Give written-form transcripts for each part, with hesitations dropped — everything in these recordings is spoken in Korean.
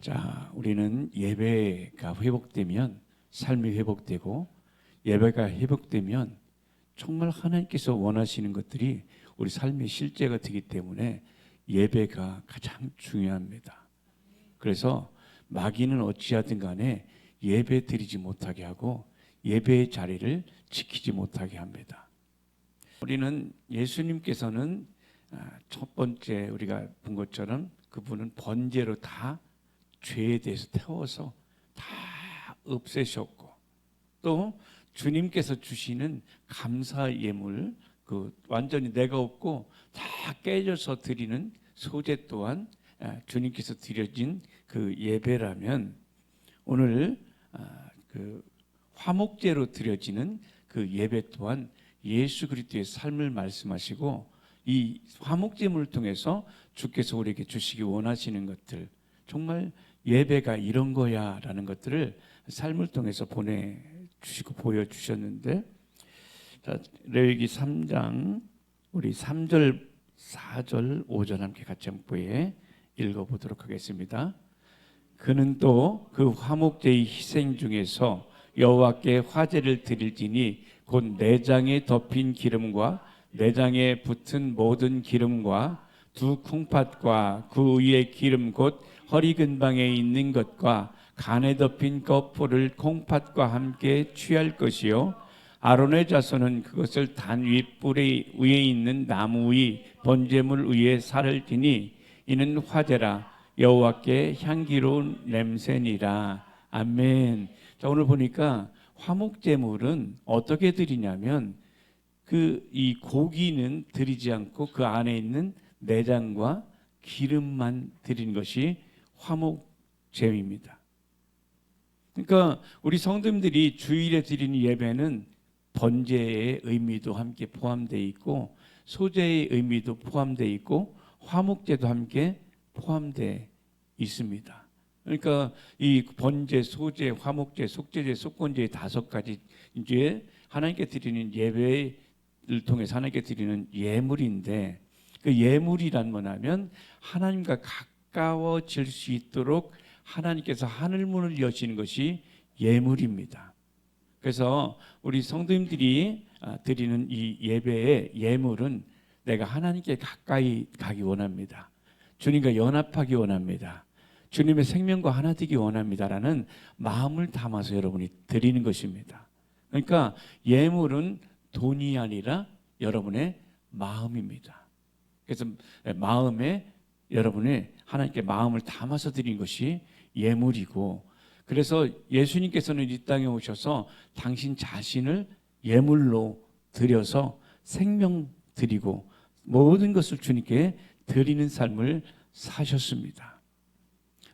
자, 우리는 예배가 회복되면 삶이 회복되고 예배가 회복되면 정말 하나님께서 원하시는 것들이 우리 삶의 실제가 되기 때문에 예배가 가장 중요합니다. 그래서 마귀는 어찌하든 간에 예배 드리지 못하게 하고 예배의 자리를 지키지 못하게 합니다. 우리는 예수님께서는 첫 번째 우리가 본 것처럼 그분은 번제로 다 죄에 대해서 태워서 다 없애셨고, 또 주님께서 주시는 감사 예물, 그 완전히 내가 없고 다 깨져서 드리는 소제 또한 주님께서 드려진 그 예배라면, 오늘 그 화목제로 드려지는 그 예배 또한 예수 그리스도의 삶을 말씀하시고, 이 화목제물을 통해서 주께서 우리에게 주시기 원하시는 것들, 정말 예배가 이런 거야 라는 것들을 삶을 통해서 보내주시고 보여주셨는데, 자, 레위기 3장 우리 3절 4절 5절 함께 같이 한번 읽어보도록 하겠습니다. 그는 또 그 화목제의 희생 중에서 여호와께 화제를 드릴지니 곧 내장에 덮인 기름과 내장에 붙은 모든 기름과 두 콩팥과 그 위에 기름 곧 허리 근방에 있는 것과 간에 덮인 거풀을 콩팥과 함께 취할 것이요, 아론의 자손은 그것을 단 윗불의 위에 있는 나무 위 번제물 위에 살을 지니 이는 화제라, 여호와께 향기로운 냄새니라. 아멘. 자, 오늘 보니까 화목제물은 어떻게 드리냐면 이 고기는 드리지 않고 그 안에 있는 내장과 기름만 드리는 것이 화목제입니다. 그러니까 우리 성도님들이 주일에 드리는 예배는 번제의 의미도 함께 포함되어 있고 소제의 의미도 포함되어 있고 화목제도 함께 포함되어 있습니다. 그러니까 이 번제, 소제, 화목제, 속제제, 속건제의 5가지 이제 하나님께 드리는 예배를 통해서 하나님께 드리는 예물인데, 그 예물이란 뭐냐면 하나님과 가까워질 수 있도록 하나님께서 하늘문을 여시는 것이 예물입니다. 그래서 우리 성도님들이 드리는 이 예배의 예물은 내가 하나님께 가까이 가기 원합니다. 주님과 연합하기 원합니다. 주님의 생명과 하나 되기 원합니다라는 마음을 담아서 여러분이 드리는 것입니다. 그러니까 예물은 돈이 아니라 여러분의 마음입니다. 그래서 마음에 여러분의 하나님께 마음을 담아서 드린 것이 예물이고, 그래서 예수님께서는 이 땅에 오셔서 당신 자신을 예물로 드려서 생명 드리고 모든 것을 주님께 드리는 삶을 사셨습니다.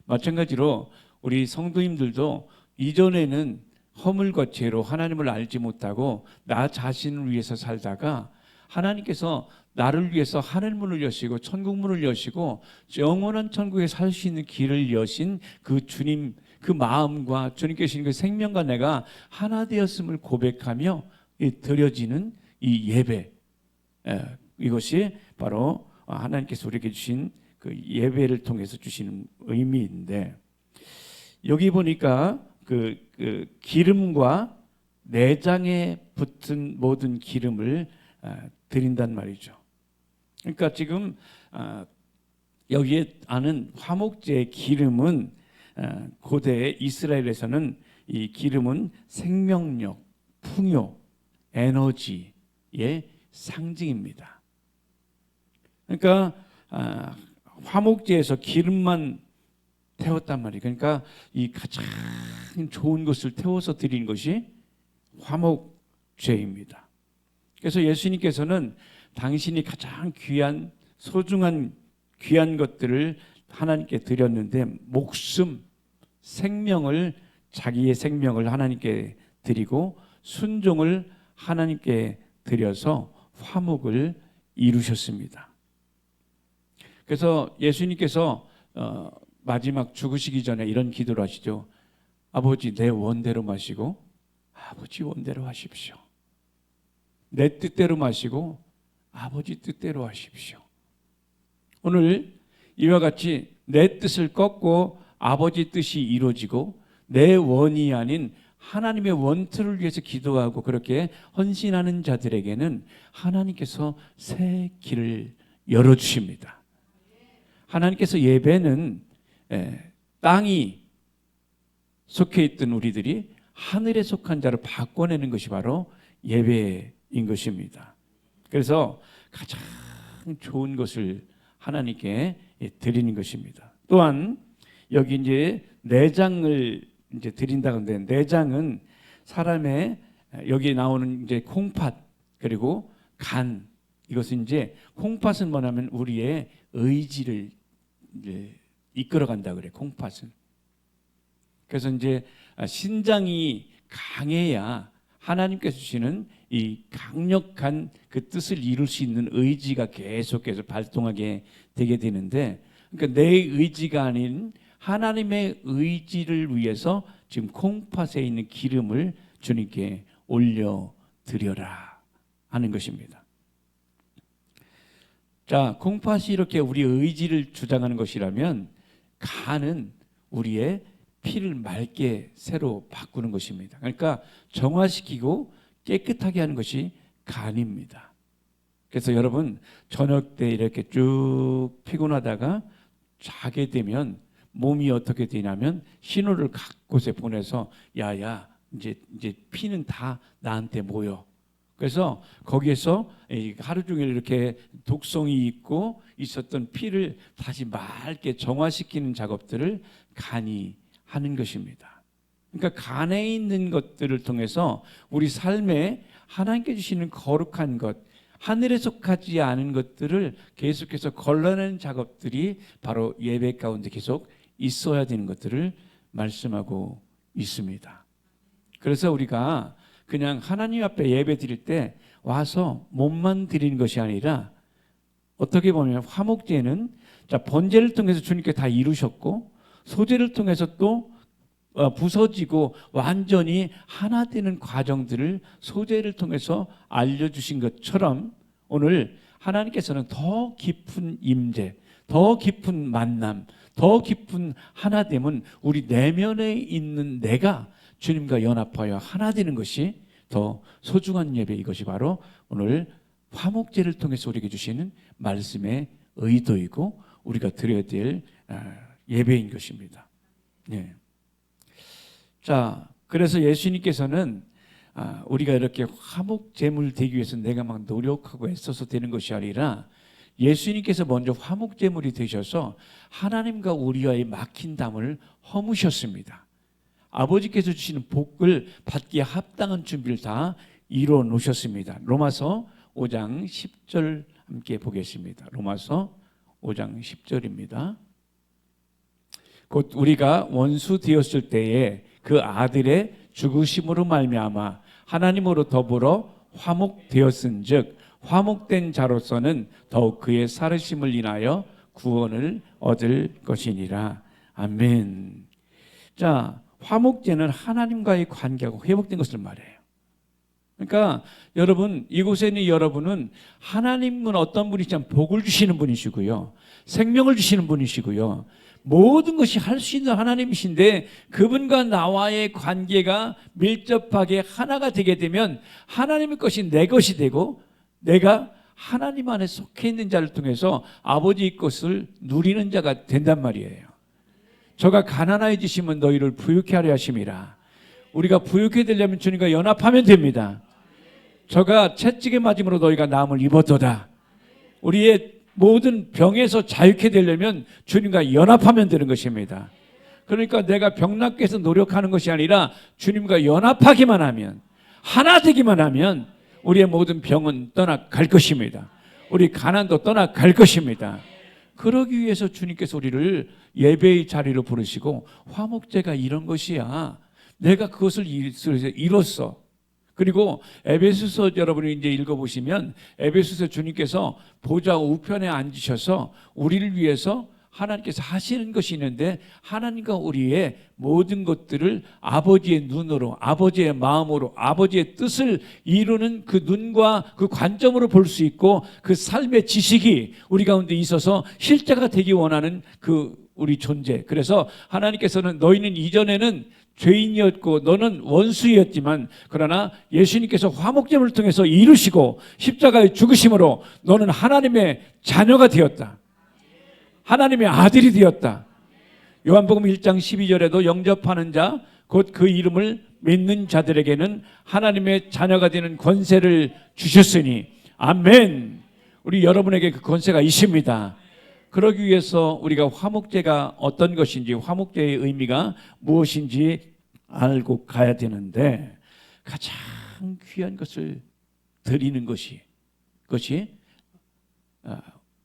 마찬가지로 우리 성도님들도 이전에는 허물과 죄로 하나님을 알지 못하고 나 자신을 위해서 살다가 하나님께서 나를 위해서 하늘문을 여시고 천국문을 여시고 영원한 천국에 살 수 있는 길을 여신 그 주님, 그 마음과 주님께 주신 그 생명과 내가 하나 되었음을 고백하며 드려지는 이 예배, 이것이 바로 하나님께서 우리에게 주신 그 예배를 통해서 주시는 의미인데, 여기 보니까 그 기름과 내장에 붙은 모든 기름을 드린단 말이죠. 그러니까 지금 여기에 아는 화목제의 기름은 고대 이스라엘에서는 이 기름은 생명력, 풍요, 에너지의 상징입니다. 그러니까 화목제에서 기름만 태웠단 말이에요. 그러니까 이 가장 좋은 것을 태워서 드린 것이 화목제입니다. 그래서 예수님께서는 당신이 가장 귀한, 소중한 귀한 것들을 하나님께 드렸는데 목숨, 생명을, 자기의 생명을 하나님께 드리고 순종을 하나님께 드려서 화목을 이루셨습니다. 그래서 예수님께서 마지막 죽으시기 전에 이런 기도를 하시죠. 아버지, 내 원대로 마시고 아버지 원대로 하십시오. 내 뜻대로 마시고 아버지 뜻대로 하십시오. 오늘 이와 같이 내 뜻을 꺾고 아버지 뜻이 이루어지고 내 원이 아닌 하나님의 원투를 위해서 기도하고 그렇게 헌신하는 자들에게는 하나님께서 새 길을 열어주십니다. 하나님께서 예배는 땅이 속해 있던 우리들이 하늘에 속한 자를 바꿔내는 것이 바로 예배인 것입니다. 그래서 가장 좋은 것을 하나님께 드리는 것입니다. 또한 여기 이제 내장을 이제 드린다고 하는데, 내장은 사람의 여기 나오는 이제 콩팥 그리고 간, 이것은 이제 콩팥은 뭐냐면 우리의 의지를 이제 이끌어간다 그래. 콩팥은. 그래서 이제 신장이 강해야 하나님께서 주시는 이 강력한 그 뜻을 이룰 수 있는 의지가 계속해서 발동하게 되게 되는데, 그러니까 내 의지가 아닌 하나님의 의지를 위해서 지금 콩팥에 있는 기름을 주님께 올려드려라 하는 것입니다. 자, 콩팥이 이렇게 우리의 의지를 주장하는 것이라면 간은 우리의 피를 맑게 새로 바꾸는 것입니다. 그러니까 정화시키고 깨끗하게 하는 것이 간입니다. 그래서 여러분 저녁 때 이렇게 쭉 피곤하다가 자게 되면 몸이 어떻게 되냐면 신호를 각 곳에 보내서 야야 이제 피는 다 나한테 모여. 그래서 거기에서 하루 종일 이렇게 독성이 있고 있었던 피를 다시 맑게 정화시키는 작업들을 간이 하는 것입니다. 그러니까 간에 있는 것들을 통해서 우리 삶에 하나님께 주시는 거룩한 것, 하늘에 속하지 않은 것들을 계속해서 걸러내는 작업들이 바로 예배 가운데 계속 있어야 되는 것들을 말씀하고 있습니다. 그래서 우리가 그냥 하나님 앞에 예배 드릴 때 와서 몸만 드리는 것이 아니라 어떻게 보면 화목제는 번제를 통해서 주님께 다 이루셨고 소제를 통해서 또 부서지고 완전히 하나 되는 과정들을 소제를 통해서 알려주신 것처럼 오늘 하나님께서는 더 깊은 임재, 더 깊은 만남, 더 깊은 하나됨은 우리 내면에 있는 내가 주님과 연합하여 하나 되는 것이 더 소중한 예배, 이것이 바로 오늘 화목제를 통해서 우리에게 주시는 말씀의 의도이고 우리가 드려야 될 예배인 것입니다. 네. 자, 그래서 예수님께서는 우리가 이렇게 화목제물 되기 위해서 내가 막 노력하고 애써서 되는 것이 아니라 예수님께서 먼저 화목제물이 되셔서 하나님과 우리와의 막힌 담을 허무셨습니다. 아버지께서 주시는 복을 받기에 합당한 준비를 다 이루어 놓으셨습니다. 로마서 5장 10절 함께 보겠습니다. 로마서 5장 10절입니다. 곧 우리가 원수 되었을 때에 그 아들의 죽으심으로 말미암아 하나님으로 더불어 화목되었은즉 화목된 자로서는 더욱 그의 살으심을 인하여 구원을 얻을 것이니라. 아멘. 자, 화목제는 하나님과의 관계가 회복된 것을 말해요. 그러니까 여러분, 이곳에 있는 여러분은 하나님은 어떤 분이시냐면 복을 주시는 분이시고요, 생명을 주시는 분이시고요, 모든 것이 할 수 있는 하나님이신데 그분과 나와의 관계가 밀접하게 하나가 되게 되면 하나님의 것이 내 것이 되고 내가 하나님 안에 속해 있는 자를 통해서 아버지의 것을 누리는 자가 된단 말이에요. 저가 가난해지시면 너희를 부유케 하려 하심이라. 우리가 부유케 되려면 주님과 연합하면 됩니다. 저가 채찍에 맞음으로 너희가 나음을 입었도다. 우리의 모든 병에서 자유케 되려면 주님과 연합하면 되는 것입니다. 그러니까 내가 병 낫기 위해서 노력하는 것이 아니라 주님과 연합하기만 하면, 하나 되기만 하면 우리의 모든 병은 떠나갈 것입니다. 우리 가난도 떠나갈 것입니다. 그러기 위해서 주님께서 우리를 예배의 자리로 부르시고 화목제가 이런 것이야. 내가 그것을 이뤘어. 그리고 에베소서 여러분이 이제 읽어보시면 에베소서 주님께서 보좌 우편에 앉으셔서 우리를 위해서 하나님께서 하시는 것이 있는데 하나님과 우리의 모든 것들을 아버지의 눈으로, 아버지의 마음으로, 아버지의 뜻을 이루는 그 눈과 그 관점으로 볼 수 있고 그 삶의 지식이 우리 가운데 있어서 실제가 되기 원하는 그 우리 존재. 그래서 하나님께서는 너희는 이전에는 죄인이었고 너는 원수였지만 그러나 예수님께서 화목제물을 통해서 이루시고 십자가에 죽으심으로 너는 하나님의 자녀가 되었다. 하나님의 아들이 되었다. 요한복음 1장 12절에도 영접하는 자 곧 그 이름을 믿는 자들에게는 하나님의 자녀가 되는 권세를 주셨으니 아멘. 우리 여러분에게 그 권세가 있습니다. 그러기 위해서 우리가 화목제가 어떤 것인지 화목제의 의미가 무엇인지 알고 가야 되는데 가장 귀한 것을 드리는 것이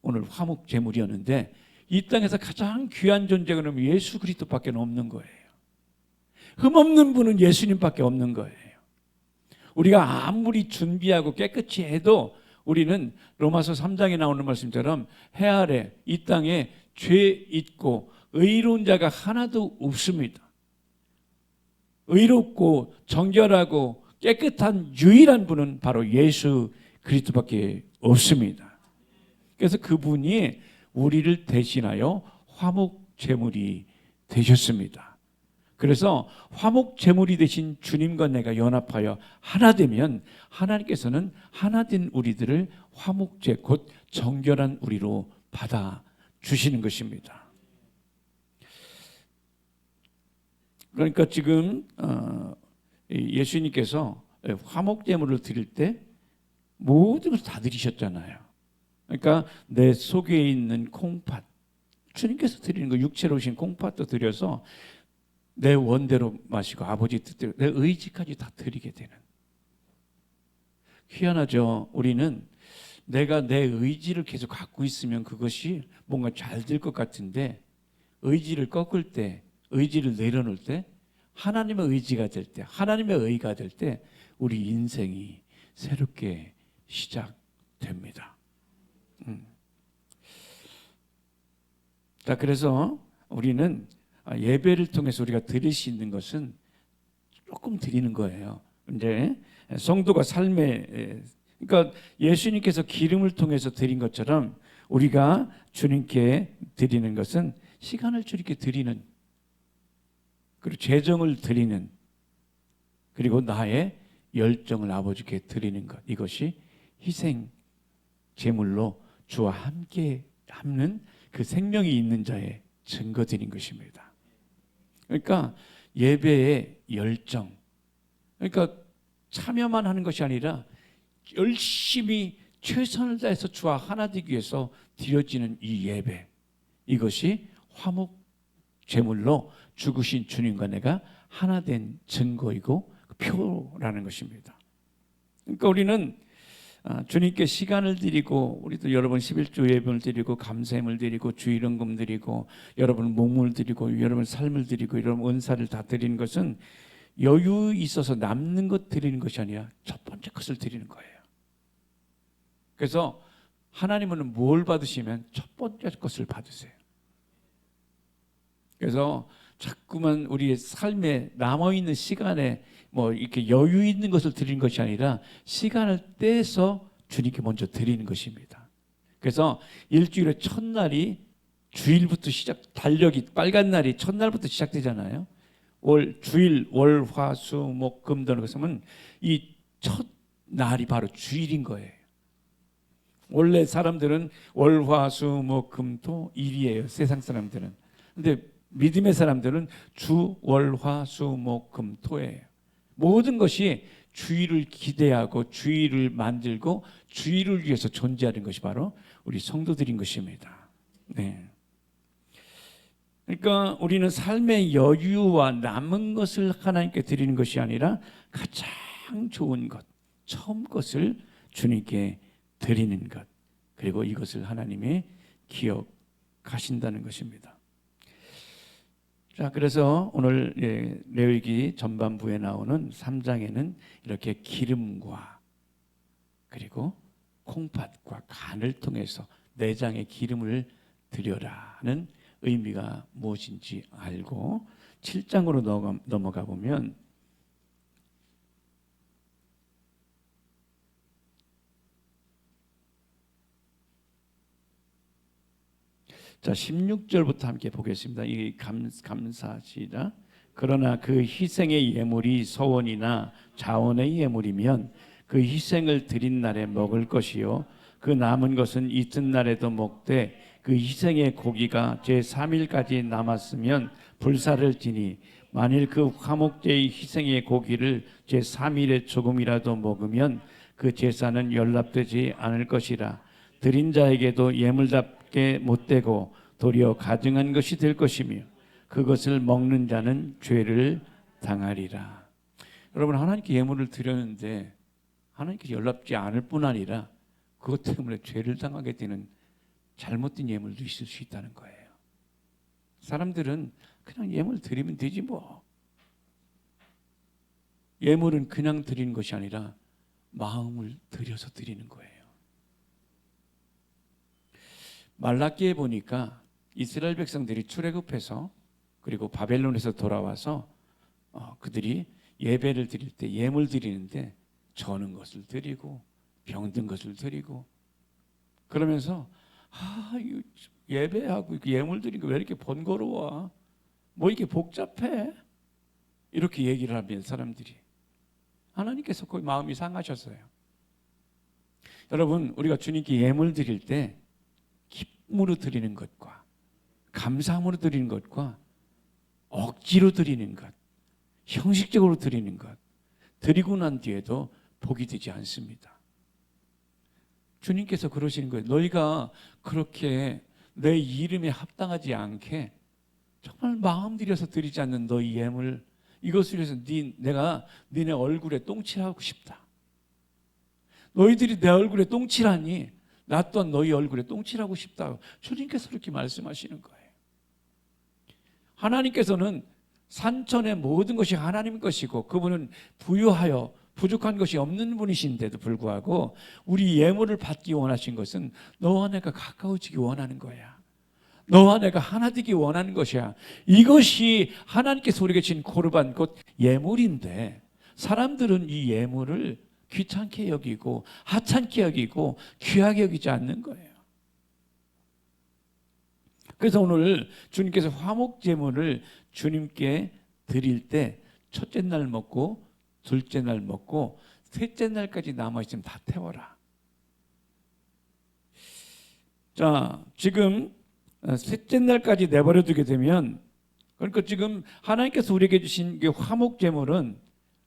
오늘 화목제물이었는데 이 땅에서 가장 귀한 존재가 그러면 예수 그리스도밖에 없는 거예요. 흠없는 분은 예수님밖에 없는 거예요. 우리가 아무리 준비하고 깨끗이 해도 우리는 로마서 3장에 나오는 말씀처럼 해 아래 이 땅에 죄 있고 의로운 자가 하나도 없습니다. 의롭고 정결하고 깨끗한 유일한 분은 바로 예수 그리스도밖에 없습니다. 그래서 그분이 우리를 대신하여 화목 제물이 되셨습니다. 그래서 화목 제물이 되신 주님과 내가 연합하여 하나 되면 하나님께서는 하나 된 우리들을 화목제 곧 정결한 우리로 받아 주시는 것입니다. 그러니까 지금 예수님께서 화목 제물을 드릴 때 모든 것을 다 드리셨잖아요. 그러니까 내 속에 있는 콩팥, 주님께서 드리는 거 육체로 오신 콩팥도 드려서 내 원대로 마시고 아버지 뜻대로 내 의지까지 다 드리게 되는. 희한하죠. 우리는 내가 내 의지를 계속 갖고 있으면 그것이 뭔가 잘 될 것 같은데 의지를 꺾을 때, 의지를 내려놓을 때 하나님의 의지가 될 때, 하나님의 의가 될 때 우리 인생이 새롭게 시작됩니다. 자, 그래서 우리는 예배를 통해서 우리가 드릴 수 있는 것은 조금 드리는 거예요. 이제 성도가 삶에, 그러니까 예수님께서 기름을 통해서 드린 것처럼 우리가 주님께 드리는 것은 시간을 주님께 드리는, 그리고 재정을 드리는, 그리고 나의 열정을 아버지께 드리는 것, 이것이 희생 제물로 주와 함께 하는 그 생명이 있는 자의 증거드린 것입니다. 그러니까 예배의 열정, 그러니까 참여만 하는 것이 아니라 열심히 최선을 다해서 주와 하나 되기 위해서 드려지는 이 예배, 이것이 화목 제물로 죽으신 주님과 내가 하나 된 증거이고 표라는 것입니다. 그러니까 우리는 주님께 시간을 드리고 우리도 여러분 11조 예배를 드리고 감사함을 드리고 주일헌금 드리고 여러분 몸을 드리고 여러분 삶을 드리고 여러분 은사를 다 드리는 것은 여유 있어서 남는 것 드리는 것이 아니라 첫 번째 것을 드리는 거예요. 그래서 하나님은 뭘 받으시면 첫 번째 것을 받으세요. 그래서 자꾸만 우리의 삶에 남아있는 시간에 뭐 이렇게 여유 있는 것을 드리는 것이 아니라 시간을 떼서 주님께 먼저 드리는 것입니다. 그래서 일주일의 첫날이 주일부터 달력이 빨간 날이 첫날부터 시작되잖아요. 주일, 월, 화, 수, 목, 금 되는 것은 이 첫 날이 바로 주일인 거예요. 원래 사람들은 월, 화, 수, 목, 금, 토, 일이에요. 세상 사람들은. 근데 믿음의 사람들은 주, 월, 화, 수, 목, 금, 토예요. 모든 것이 주일을 기대하고 주일을 만들고 주일을 위해서 존재하는 것이 바로 우리 성도들인 것입니다. 네. 그러니까 우리는 삶의 여유와 남은 것을 하나님께 드리는 것이 아니라 가장 좋은 것, 처음 것을 주님께 드리는 것, 그리고 이것을 하나님이 기억하신다는 것입니다. 자, 그래서 오늘 레위기 전반부에 나오는 3장에는 이렇게 기름과 그리고 콩팥과 간을 통해서 내장에 기름을 드려라는 의미가 무엇인지 알고 7장으로 넘어가 보면 자, 16절부터 함께 보겠습니다. 이 감사시다. 그러나 그 희생의 예물이 서원이나 자원의 예물이면 그 희생을 드린 날에 먹을 것이요 그 남은 것은 이튿날에도 먹되 그 희생의 고기가 제3일까지 남았으면 불사를 지니 만일 그 화목제의 희생의 고기를 제3일에 조금이라도 먹으면 그 제사는 연락되지 않을 것이라. 드린 자에게도 예물답게 못되고 도리어 가증한 것이 될 것이며 그것을 먹는 자는 죄를 당하리라. 여러분, 하나님께 예물을 드렸는데 하나님께 연락지 않을 뿐 아니라 그것 때문에 죄를 당하게 되는 잘못된 예물도 있을 수 있다는 거예요. 사람들은 그냥 예물 드리면 되지 뭐. 예물은 그냥 드리는 것이 아니라 마음을 들여서 드리는 거예요. 말라기에 보니까 이스라엘 백성들이 출애굽해서 그리고 바벨론에서 돌아와서 그들이 예배를 드릴 때 예물 드리는데 저는 것을 드리고 병든 것을 드리고 그러면서 예배하고 예물 드리는 거 왜 이렇게 번거로워? 뭐 이렇게 복잡해? 이렇게 얘기를 하면 사람들이 하나님께서 거의 마음이 상하셨어요. 여러분, 우리가 주님께 예물 드릴 때 기쁨으로 드리는 것과 감사함으로 드리는 것과 억지로 드리는 것, 형식적으로 드리는 것, 드리고 난 뒤에도 복이 되지 않습니다. 주님께서 그러시는 거예요. 너희가 그렇게 내 이름에 합당하지 않게 정말 마음 들여서 드리지 않는 너희 예물, 이것을 위해서 내가 니네 얼굴에 똥칠하고 싶다. 너희들이 내 얼굴에 똥칠하니 나 또한 너희 얼굴에 똥칠하고 싶다. 주님께서 그렇게 말씀하시는 거예요. 하나님께서는 산천의 모든 것이 하나님 것이고 그분은 부유하여 부족한 것이 없는 분이신데도 불구하고 우리 예물을 받기 원하신 것은 너와 내가 가까워지기 원하는 거야. 너와 내가 하나 되기 원하는 것이야. 이것이 하나님께서 우리에게 준 고르반 곧 예물인데 사람들은 이 예물을 귀찮게 여기고 하찮게 여기고 귀하게 여기지 않는 거예요. 그래서 오늘 주님께서 화목제물을 주님께 드릴 때 첫째 날 먹고 둘째 날 먹고 셋째 날까지 남아있으면 다 태워라. 자, 지금 셋째 날까지 내버려 두게 되면 그러니까 지금 하나님께서 우리에게 주신 게 화목제물은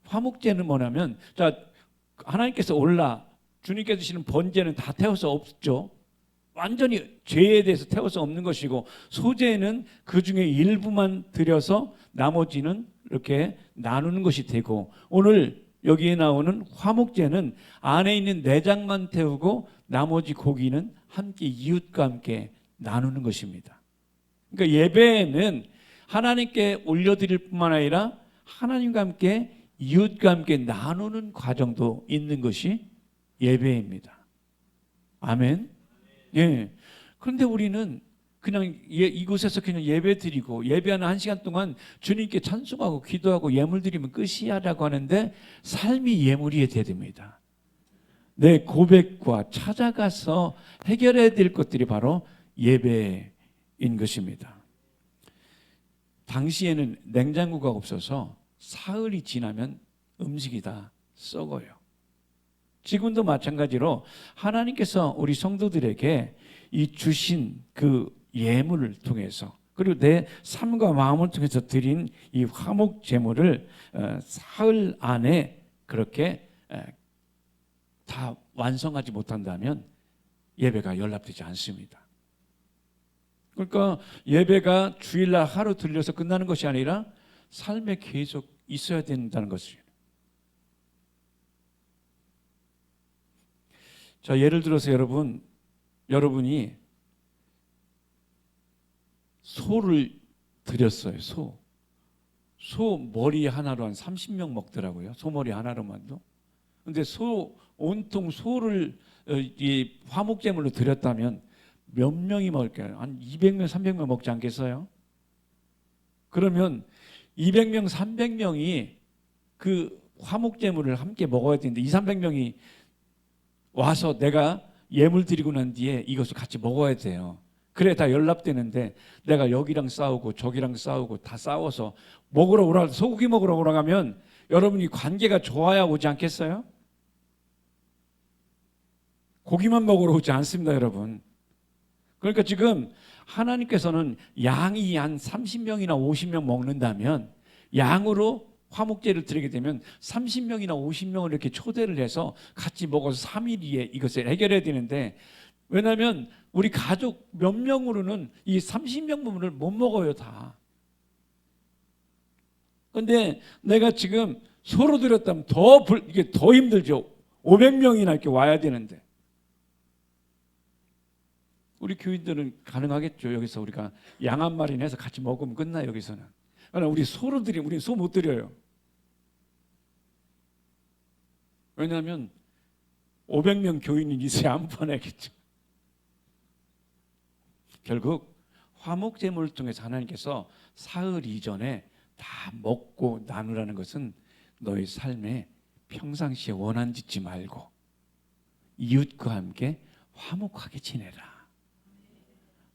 화목제는 뭐냐면 자 하나님께서 주님께서 주시는 번제는 다 태워서 없죠. 완전히 죄에 대해서 태워서 없는 것이고 소제는 그 중에 일부만 드려서 나머지는 이렇게 나누는 것이 되고 오늘 여기에 나오는 화목제는 안에 있는 내장만 태우고 나머지 고기는 함께 이웃과 함께 나누는 것입니다. 그러니까 예배는 하나님께 올려드릴 뿐만 아니라 하나님과 함께 이웃과 함께 나누는 과정도 있는 것이 예배입니다. 아멘. 예. 그런데 우리는 그냥 이곳에서 그냥 예배 드리고 예배하는 1시간 동안 주님께 찬송하고 기도하고 예물 드리면 끝이야라고 하는데 삶이 예물이 돼야 됩니다. 내 고백과 찾아가서 해결해야 될 것들이 바로 예배인 것입니다. 당시에는 냉장고가 없어서 사흘이 지나면 음식이 다 썩어요. 지금도 마찬가지로 하나님께서 우리 성도들에게 이 주신 그 예물을 통해서 그리고 내 삶과 마음을 통해서 드린 이 화목 제물을 사흘 안에 그렇게 다 완성하지 못한다면 예배가 연락되지 않습니다. 그러니까 예배가 주일날 하루 들려서 끝나는 것이 아니라 삶에 계속 있어야 된다는 것이에요. 자, 예를 들어서 여러분이 소를 드렸어요. 소 머리 하나로 한 30명 먹더라고요. 소 머리 하나로만도. 근데 온통 소를 이 화목제물로 드렸다면 몇 명이 먹을까요? 한 200명, 300명 먹지 않겠어요? 그러면 200명, 300명이 그 화목제물을 함께 먹어야 되는데 2, 300명이 와서 내가 예물 드리고 난 뒤에 이것을 같이 먹어야 돼요. 그래 다 연락되는데 내가 여기랑 싸우고 저기랑 싸우고 다 싸워서 먹으러 오라, 소고기 먹으러 오라 가면 여러분이 관계가 좋아야 오지 않겠어요? 고기만 먹으러 오지 않습니다, 여러분. 그러니까 지금 하나님께서는 양이 한 30명이나 50명 먹는다면 양으로 화목제를 드리게 되면 30명이나 50명을 이렇게 초대를 해서 같이 먹어서 3일 이에 이것을 해결해야 되는데, 왜냐하면 우리 가족 몇 명으로는 이 30명 부분을 못 먹어요, 다. 근데 내가 지금 서로 드렸다면 이게 더 힘들죠. 500명이나 이렇게 와야 되는데. 우리 교인들은 가능하겠죠. 여기서 우리가 양 한 마리 내서 같이 먹으면 끝나요, 여기서는. 그러나 우리 소로 드리면 우리 소 못 드려요. 왜냐하면 500명 교인이 있어야 안 보내겠죠. 결국 화목제물을 통해서 하나님께서 사흘 이전에 다 먹고 나누라는 것은 너희 삶에 평상시에 원한 짓지 말고 이웃과 함께 화목하게 지내라.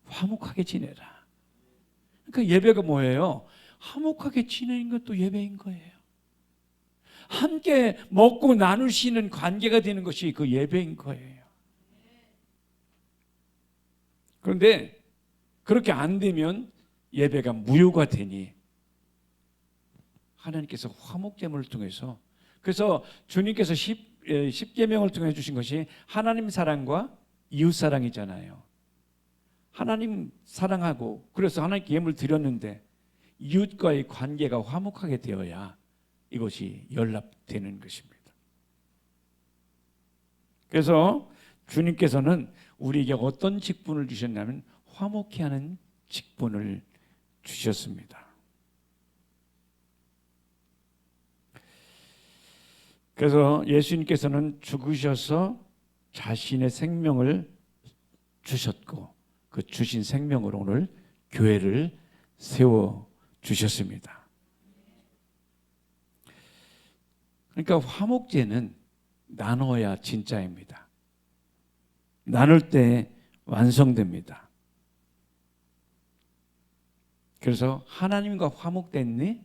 화목하게 지내라. 그러니까 예배가 뭐예요? 화목하게 지내는 것도 예배인 거예요. 함께 먹고 나눌 수 있는 관계가 되는 것이 그 예배인 거예요. 그런데 그렇게 안 되면 예배가 무효가 되니 하나님께서 화목제물을 통해서, 그래서 주님께서 십계명을 통해 주신 것이 하나님 사랑과 이웃 사랑이잖아요. 하나님 사랑하고 그래서 하나님께 예물 드렸는데 이웃과의 관계가 화목하게 되어야 이것이 연락되는 것입니다. 그래서 주님께서는 우리에게 어떤 직분을 주셨냐면 화목케 하는 직분을 주셨습니다. 그래서 예수님께서는 죽으셔서 자신의 생명을 주셨고 그 주신 생명으로 오늘 교회를 세워 주셨습니다. 그러니까 화목제는 나눠야 진짜입니다. 나눌 때 완성됩니다. 그래서 하나님과 화목됐니?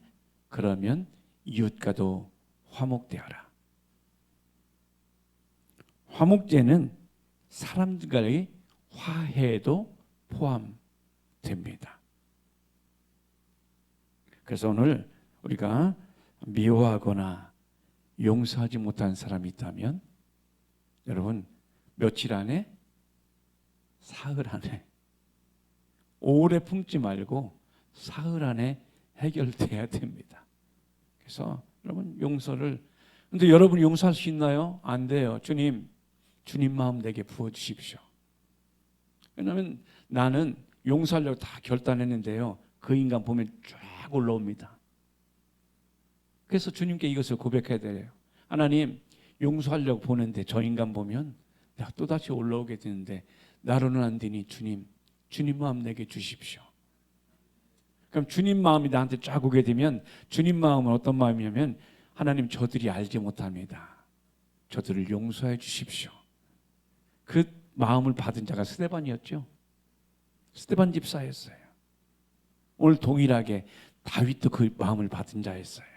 그러면 이웃과도 화목되어라. 화목제는 사람들과의 화해도 포함됩니다. 그래서 오늘 우리가 미워하거나 용서하지 못한 사람이 있다면 여러분 며칠 안에, 사흘 안에, 오래 품지 말고 사흘 안에 해결돼야 됩니다. 그래서 여러분 용서를, 근데 여러분이 용서할 수 있나요? 안 돼요. 주님 마음 내게 부어주십시오. 왜냐하면 나는 용서하려고 다 결단했는데요, 그 인간 보면 쫙 올라옵니다. 그래서 주님께 이것을 고백해야 돼요. 하나님, 용서하려고 보는데 저 인간 보면 내가 또다시 올라오게 되는데 나로는 안 되니 주님 마음 내게 주십시오. 그럼 주님 마음이 나한테 쫙 오게 되면 주님 마음은 어떤 마음이냐면 하나님, 저들이 알지 못합니다. 저들을 용서해 주십시오. 그 마음을 받은 자가 스데반이었죠. 스데반 집사였어요. 오늘 동일하게 다윗도 그 마음을 받은 자였어요.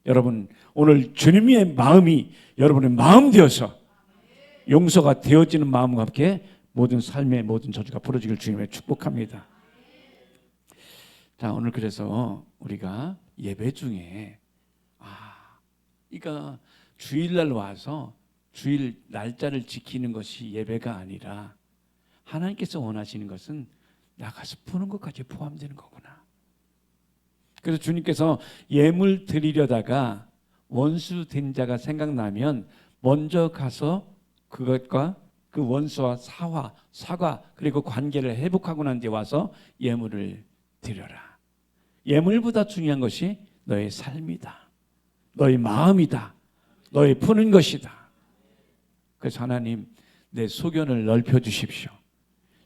여러분 오늘 주님의 마음이 여러분의 마음 되어서 용서가 되어지는 마음과 함께 모든 삶의 모든 저주가 풀어지길 주님의 축복합니다. 자, 오늘 그래서 우리가 예배 중에 그러니까 주일날 와서 주일 날짜를 지키는 것이 예배가 아니라 하나님께서 원하시는 것은 나가서 푸는 것까지 포함되는 거구나. 그래서 주님께서 예물 드리려다가 원수 된 자가 생각나면 먼저 가서 그것과 그 원수와 사과 그리고 관계를 회복하고 난 뒤에 와서 예물을 드려라. 예물보다 중요한 것이 너의 삶이다. 너의 마음이다. 너의 푸는 것이다. 그래서 하나님, 내 소견을 넓혀 주십시오.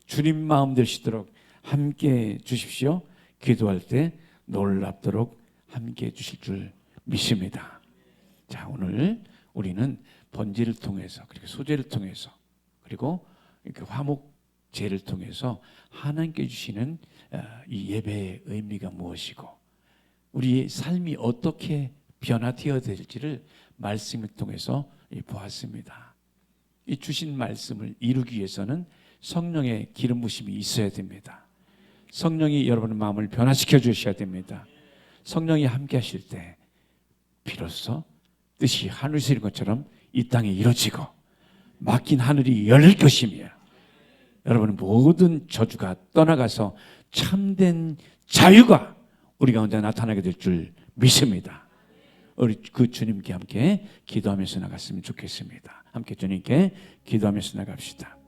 주님 마음 되시도록 함께 주십시오. 기도할 때 놀랍도록 함께 주실 줄 믿습니다. 자, 오늘 우리는 번제를 통해서 그리고 소제를 통해서 그리고 이렇게 화목 제를 통해서 하나님께 주시는 이 예배의 의미가 무엇이고 우리의 삶이 어떻게 변화되어야 될지를 말씀을 통해서 보았습니다. 이 주신 말씀을 이루기 위해서는 성령의 기름 부심이 있어야 됩니다. 성령이 여러분의 마음을 변화시켜 주셔야 됩니다. 성령이 함께 하실 때 비로소 뜻이 하늘에서 이룬 것처럼 이 땅에 이루어지고 막힌 하늘이 열릴 것이며 여러분 모든 저주가 떠나가서 참된 자유가 우리 가운데 나타나게 될 줄 믿습니다. 우리 그 주님께 함께 기도하면서 나갔으면 좋겠습니다. 함께 주님께 기도하면서 나갑시다.